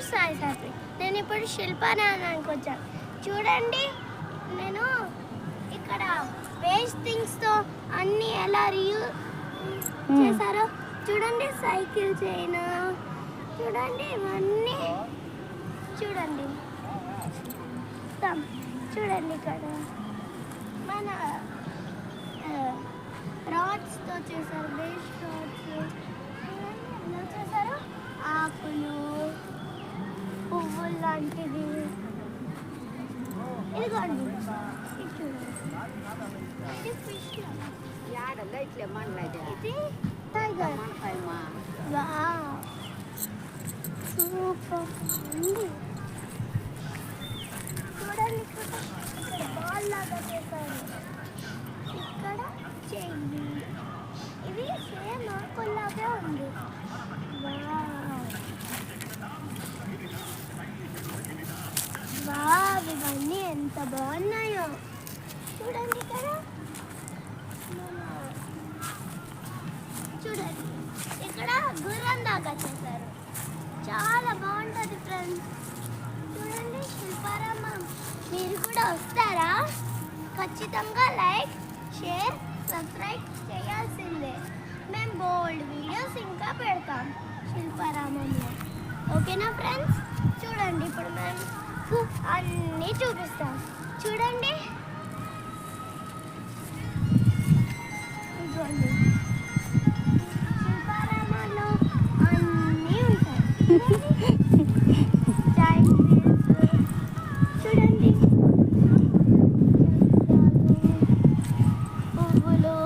Your Sai Saatvi. నేను ఇప్పుడు శిల్పారామానికి వచ్చాను. చూడండి, నేను ఇక్కడ వేస్ట్ థింగ్స్తో అన్నీ ఎలా రీయూజ్ చేశారో చూడండి. సైకిల్ చైన్ చూడండి, ఇవన్నీ చూడండి. చూడండి ఇక్కడ మన రాడ్స్తో చేశారు, వేస్ట్ రాడ్స్ ఎలా చేశారు, ఆకులు పువ్వులు లాంటిది. ఇదిగోండి, ఇది చూడండి, ఇది ఫిష్, ఇది టైగర్. వావ్, సూపర్ ఉంది. చూడండి, ఇక్కడ బాల్ లాగా చేశారు, ఇక్కడ చెయ్యి, ఇది సేమ్ ఆకుల్లాగే ఉంది. వావ్, ఇవన్నీ ఎంత బాగున్నాయో చూడండి. ఇక్కడ చూడండి, ఇక్కడ గుర్రం దాకా చేశారు, చాలా బాగుంటుంది ఫ్రెండ్స్. చూడండి శిల్పారామం, మీరు కూడా వస్తారా? ఖచ్చితంగా లైక్, షేర్, సబ్స్క్రైబ్ చేయాల్సిందే. మేము బోల్డ్ వీడియోస్ ఇంకా పెడతాం శిల్పారామంలో. ఓకేనా ఫ్రెండ్స్? చూడండి, ఇప్పుడు మేము అన్నీ చూపిస్తాం. చూడండి, ఇదిగోండి, శిల్పారామంలో అన్నీ ఉంటాయి. చూడండి, పువ్వులు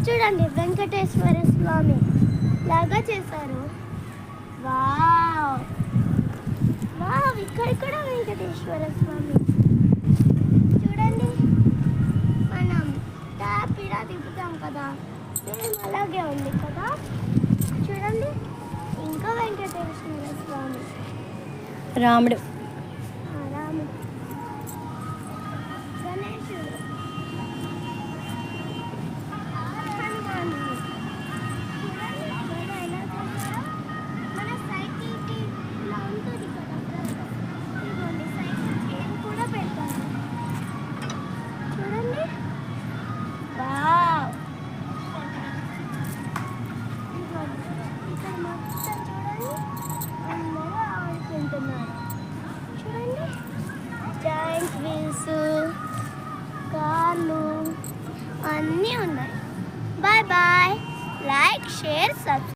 చూడండి, వెంకటేశ్వర స్వామి లాగా చేశారు. వావ్ వావ్, ఇక్కడ కూడా వెంకటేశ్వర స్వామి. చూడండి, మనం ట్యాప్ ఇలా తిప్పుతాం కదా, సేమ్ అలాగే ఉంది కదా. చూడండి, ఇంకా వెంకటేశ్వర స్వామి, రాముడు.